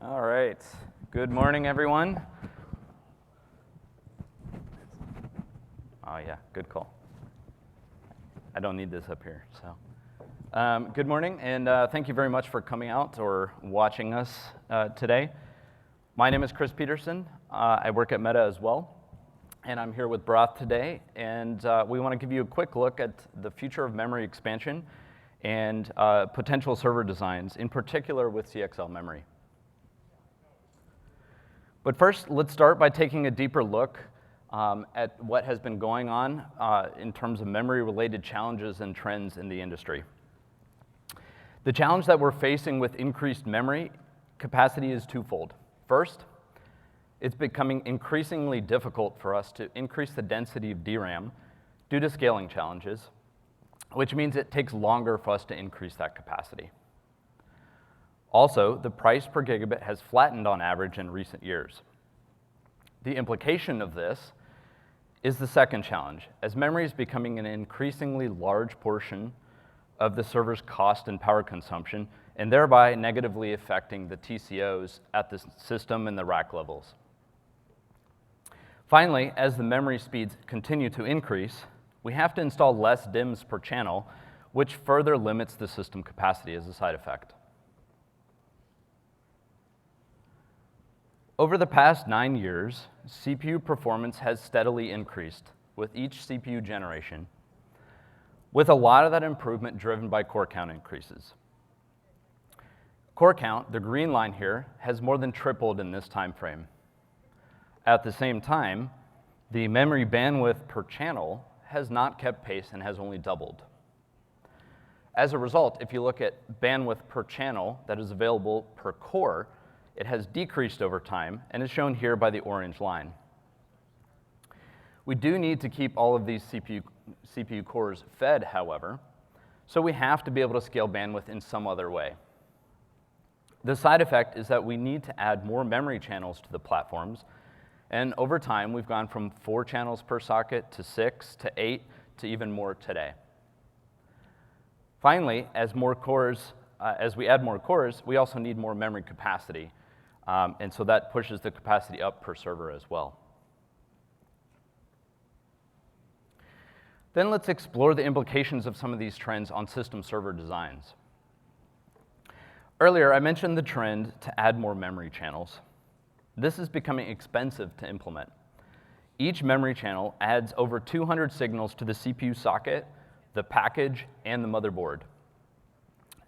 All right. Good morning, everyone. Oh, yeah, good call. I don't need this up here, so. Good morning, and thank you very much for coming out or watching us today. My name is Chris Peterson. I work at Meta as well, and I'm here with Broth today, and we want to give you a quick look at the future of memory expansion and potential server designs, in particular with CXL memory. But first, let's start by taking a deeper look at what has been going on in terms of memory-related challenges and trends in the industry. The challenge that we're facing with increased memory capacity is twofold. First, it's becoming increasingly difficult for us to increase the density of DRAM due to scaling challenges, which means it takes longer for us to increase that capacity. Also, the price per gigabit has flattened on average in recent years. The implication of this is the second challenge, as memory is becoming an increasingly large portion of the server's cost and power consumption, and thereby negatively affecting the TCOs at the system and the rack levels. Finally, as the memory speeds continue to increase, we have to install less DIMMs per channel, which further limits the system capacity as a side effect. Over the past 9 years, CPU performance has steadily increased with each CPU generation, with a lot of that improvement driven by core count increases. Core count, the green line here, has more than tripled in this time frame. At the same time, the memory bandwidth per channel has not kept pace and has only doubled. As a result, if you look at bandwidth per channel that is available per core, it has decreased over time and is shown here by the orange line. We do need to keep all of these CPU cores fed, however, so we have to be able to scale bandwidth in some other way. The side effect is that we need to add more memory channels to the platforms, and over time, we've gone from 4 channels per socket to 6 to 8 to even more today. Finally, as we add more cores, we also need more memory capacity, and so that pushes the capacity up per server as well. Then let's explore the implications of some of these trends on system server designs. Earlier, I mentioned the trend to add more memory channels. This is becoming expensive to implement. Each memory channel adds over 200 signals to the CPU socket, the package, and the motherboard.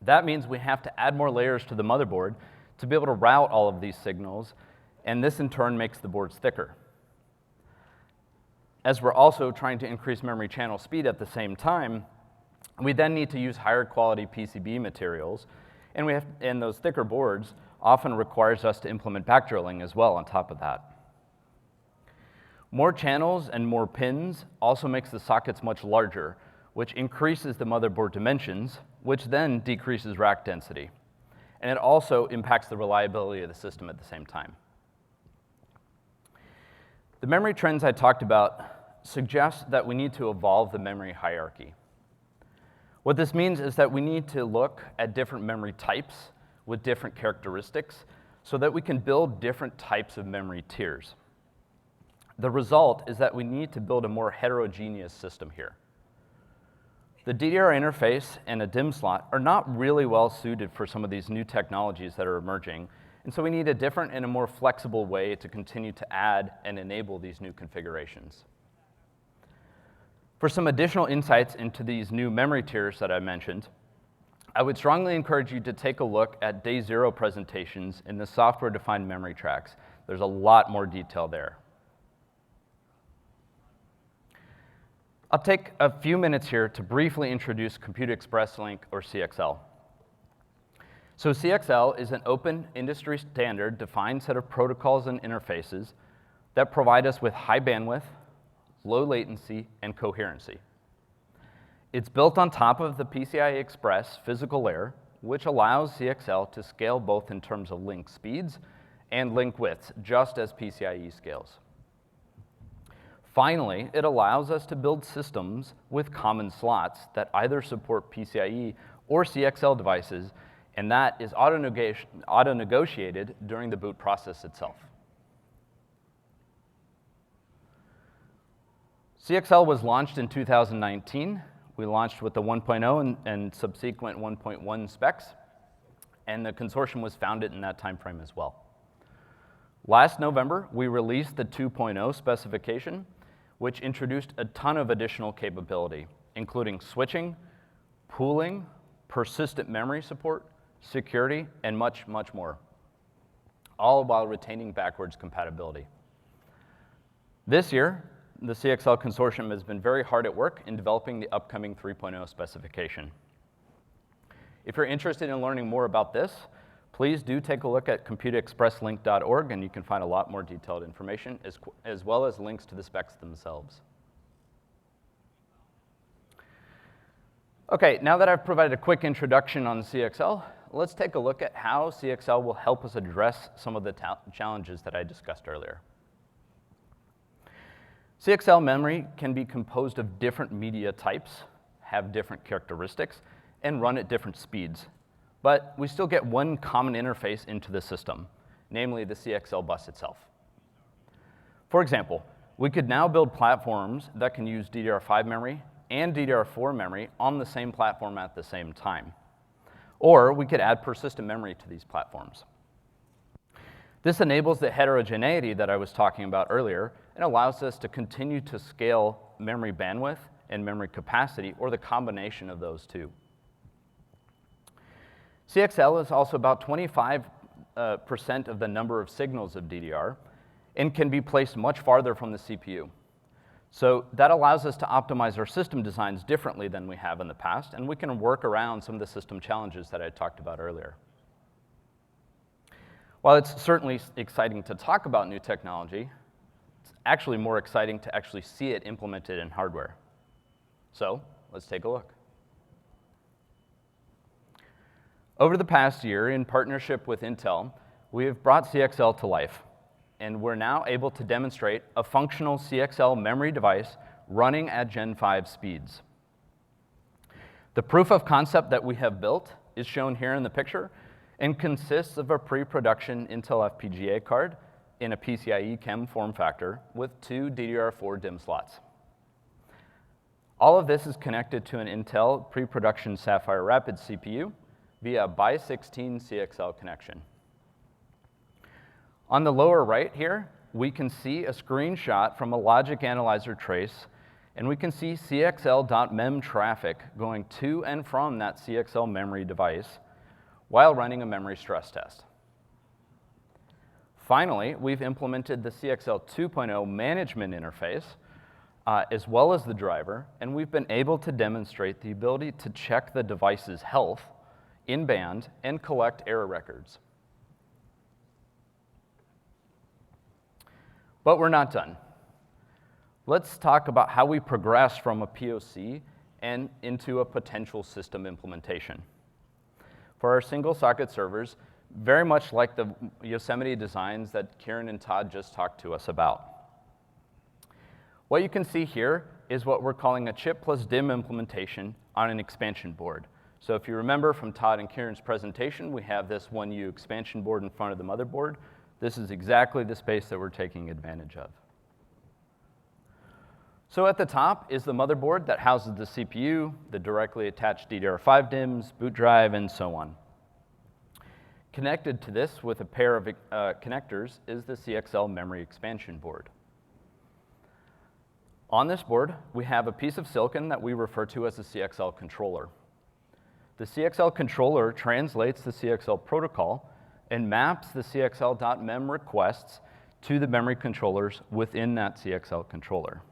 That means we have to add more layers to the motherboard to be able to route all of these signals, and this in turn makes the boards thicker. As we're also trying to increase memory channel speed at the same time, we then need to use higher quality PCB materials, and those thicker boards often requires us to implement backdrilling as well on top of that. More channels and more pins also makes the sockets much larger, which increases the motherboard dimensions, which then decreases rack density. And it also impacts the reliability of the system at the same time. The memory trends I talked about suggest that we need to evolve the memory hierarchy. What this means is that we need to look at different memory types with different characteristics so that we can build different types of memory tiers. The result is that we need to build a more heterogeneous system here. The DDR interface and a DIMM slot are not really well suited for some of these new technologies that are emerging, and so we need a different and a more flexible way to continue to add and enable these new configurations. For some additional insights into these new memory tiers that I mentioned, I would strongly encourage you to take a look at day 0 presentations in the software-defined memory tracks. There's a lot more detail there. I'll take a few minutes here to briefly introduce Compute Express Link, or CXL. So CXL is an open industry standard defined set of protocols and interfaces that provide us with high bandwidth, low latency, and coherency. It's built on top of the PCI Express physical layer, which allows CXL to scale both in terms of link speeds and link widths, just as PCIe scales. Finally, it allows us to build systems with common slots that either support PCIe or CXL devices and that is auto-negotiated during the boot process itself. CXL was launched in 2019. We launched with the 1.0 and subsequent 1.1 specs, and the consortium was founded in that time frame as well. Last November, we released the 2.0 specification, which introduced a ton of additional capability, including switching, pooling, persistent memory support, security, and much, much more, all while retaining backwards compatibility. This year, the CXL consortium has been very hard at work in developing the upcoming 3.0 specification. If you're interested in learning more about this, please do take a look at computeexpresslink.org, and you can find a lot more detailed information, as well as links to the specs themselves. Okay, now that I've provided a quick introduction on CXL, let's take a look at how CXL will help us address some of the challenges that I discussed earlier. CXL memory can be composed of different media types, have different characteristics, and run at different speeds. But we still get one common interface into the system, namely the CXL bus itself. For example, we could now build platforms that can use DDR5 memory and DDR4 memory on the same platform at the same time. Or we could add persistent memory to these platforms. This enables the heterogeneity that I was talking about earlier and allows us to continue to scale memory bandwidth and memory capacity, or the combination of those two. CXL is also about 25% of the number of signals of DDR and can be placed much farther from the CPU. So that allows us to optimize our system designs differently than we have in the past, and we can work around some of the system challenges that I talked about earlier. While it's certainly exciting to talk about new technology, it's actually more exciting to actually see it implemented in hardware. So let's take a look. Over the past year, in partnership with Intel, we have brought CXL to life, and we're now able to demonstrate a functional CXL memory device running at Gen 5 speeds. The proof of concept that we have built is shown here in the picture and consists of a pre-production Intel FPGA card in a PCIe Chem form factor with 2 DDR4 DIMM slots. All of this is connected to an Intel pre-production Sapphire Rapids CPU via a bi-16 CXL connection. On the lower right here, we can see a screenshot from a logic analyzer trace, and we can see CXL.mem traffic going to and from that CXL memory device while running a memory stress test. Finally, we've implemented the CXL 2.0 management interface, as well as the driver, and we've been able to demonstrate the ability to check the device's health in band and collect error records. But we're not done. Let's talk about how we progress from a POC and into a potential system implementation. For our single socket servers, very much like the Yosemite designs that Kieran and Todd just talked to us about. What you can see here is what we're calling a chip plus DIMM implementation on an expansion board. So if you remember from Todd and Kieran's presentation, we have this 1U expansion board in front of the motherboard. This is exactly the space that we're taking advantage of. So at the top is the motherboard that houses the CPU, the directly attached DDR5 DIMMs, boot drive, and so on. Connected to this with a pair of connectors is the CXL memory expansion board. On this board, we have a piece of silicon that we refer to as a CXL controller. The CXL controller translates the CXL protocol and maps the CXL.mem requests to the memory controllers within that CXL controller.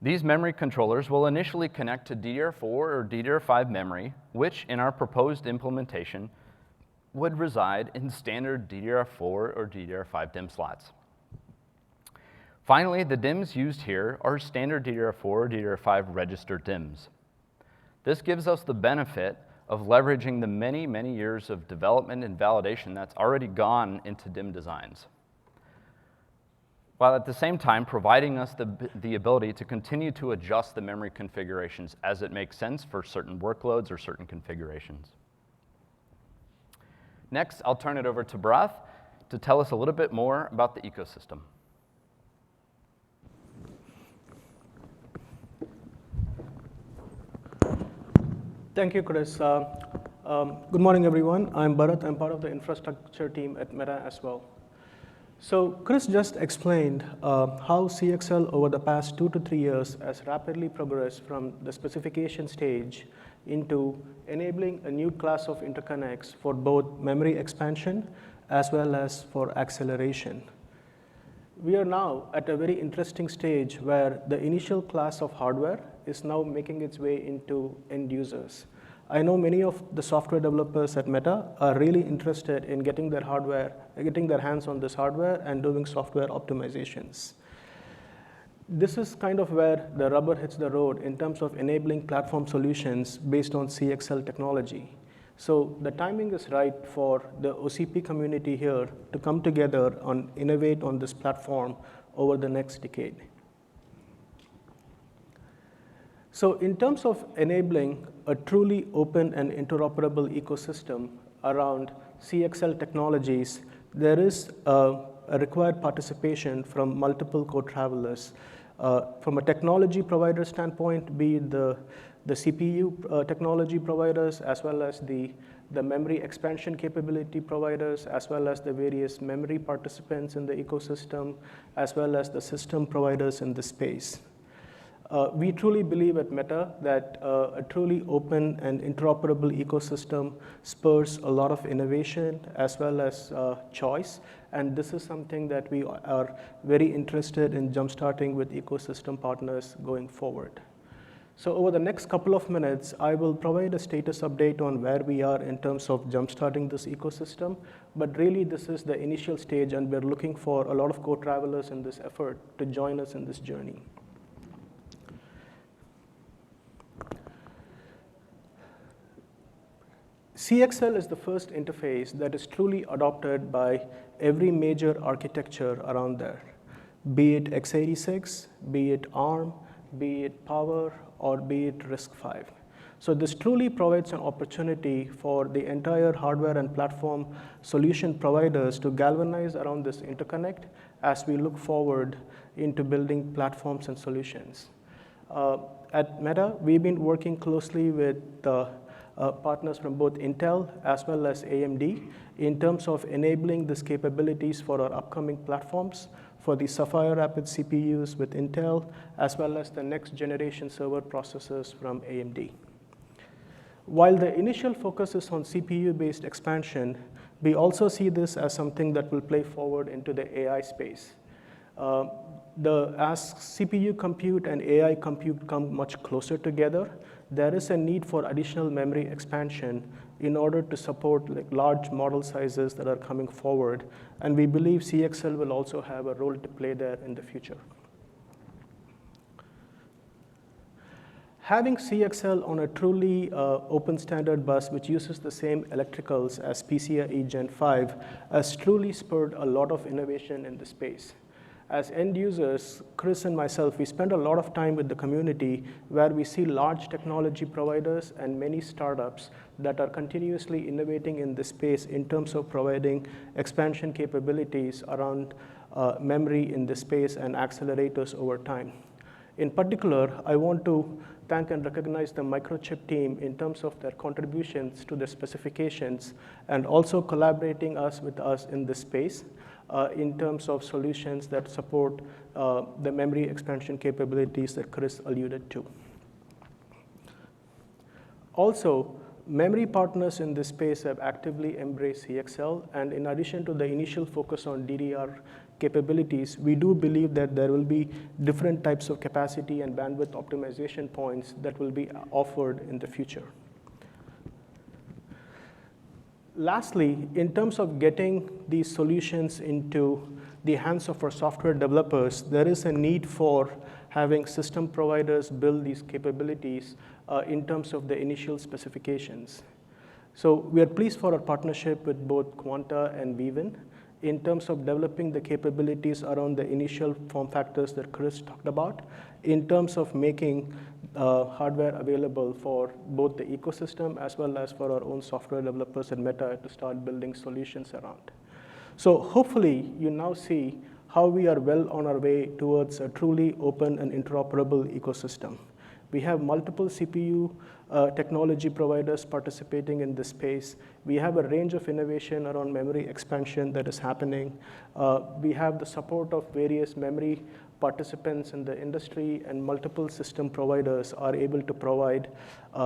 These memory controllers will initially connect to DDR4 or DDR5 memory, which in our proposed implementation would reside in standard DDR4 or DDR5 DIMM slots. Finally, the DIMMs used here are standard DDR4 or DDR5 register DIMMs. This gives us the benefit of leveraging the many, many years of development and validation that's already gone into DIMM designs. while at the same time providing us the ability to continue to adjust the memory configurations as it makes sense for certain workloads or certain configurations. Next, I'll turn it over to Bharath to tell us a little bit more about the ecosystem. Thank you, Chris. Good morning, everyone. I'm Bharat. I'm part of the infrastructure team at Meta as well. So Chris just explained how CXL over the past 2 to 3 years has rapidly progressed from the specification stage into enabling a new class of interconnects for both memory expansion as well as for acceleration. We are now at a very interesting stage where the initial class of hardware is now making its way into end users. I know many of the software developers at Meta are really interested in getting their hands on this hardware and doing software optimizations. This is kind of where the rubber hits the road in terms of enabling platform solutions based on CXL technology. So the timing is right for the OCP community here to come together and innovate on this platform over the next decade. So in terms of enabling a truly open and interoperable ecosystem around CXL technologies, there is a required participation from multiple co-travelers. From a technology provider standpoint, be it the CPU technology providers, as well as the memory expansion capability providers, as well as the various memory participants in the ecosystem, as well as the system providers in the space. We truly believe at Meta that a truly open and interoperable ecosystem spurs a lot of innovation as well as choice, and this is something that we are very interested in jumpstarting with ecosystem partners going forward. So over the next couple of minutes, I will provide a status update on where we are in terms of jumpstarting this ecosystem, but really this is the initial stage, and we're looking for a lot of co-travelers in this effort to join us in this journey. CXL is the first interface that is truly adopted by every major architecture around there, be it x86, be it ARM, be it Power, or be it RISC-V. So this truly provides an opportunity for the entire hardware and platform solution providers to galvanize around this interconnect as we look forward into building platforms and solutions. At Meta, we've been working closely with partners from both Intel as well as AMD in terms of enabling these capabilities for our upcoming platforms for the Sapphire Rapid CPUs with Intel, as well as the next generation server processors from AMD. While the initial focus is on CPU-based expansion, we also see this as something that will play forward into the AI space. As CPU compute and AI compute come much closer together, there is a need for additional memory expansion in order to support large model sizes that are coming forward, and we believe CXL will also have a role to play there in the future. Having CXL on a truly open standard bus which uses the same electricals as PCIe Gen 5 has truly spurred a lot of innovation in the space. As end users, Chris and myself, we spend a lot of time with the community where we see large technology providers and many startups that are continuously innovating in this space in terms of providing expansion capabilities around memory in this space and accelerators over time. In particular, I want to thank and recognize the Microchip team in terms of their contributions to the specifications and also collaborating with us in this space. In terms of solutions that support the memory expansion capabilities that Chris alluded to. Also, memory partners in this space have actively embraced CXL, and in addition to the initial focus on DDR capabilities, we do believe that there will be different types of capacity and bandwidth optimization points that will be offered in the future. Lastly, in terms of getting these solutions into the hands of our software developers, there is a need for having system providers build these capabilities in terms of the initial specifications. So we are pleased for our partnership with both Quanta and Vivin in terms of developing the capabilities around the initial form factors that Chris talked about, in terms of making hardware available for both the ecosystem as well as for our own software developers at Meta to start building solutions around. So hopefully you now see how we are well on our way towards a truly open and interoperable ecosystem. We have multiple CPU technology providers participating in this space. We have a range of innovation around memory expansion that is happening. We have the support of various memory participants in the industry, and multiple system providers are able to provide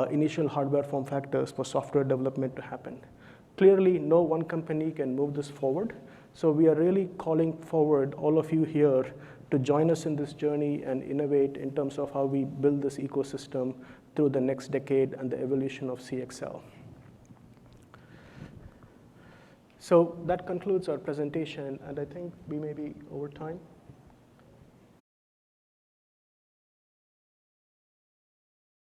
initial hardware form factors for software development to happen. Clearly, no one company can move this forward. So we are really calling forward all of you here to join us in this journey and innovate in terms of how we build this ecosystem through the next decade and the evolution of CXL. So that concludes our presentation, and I think we may be over time.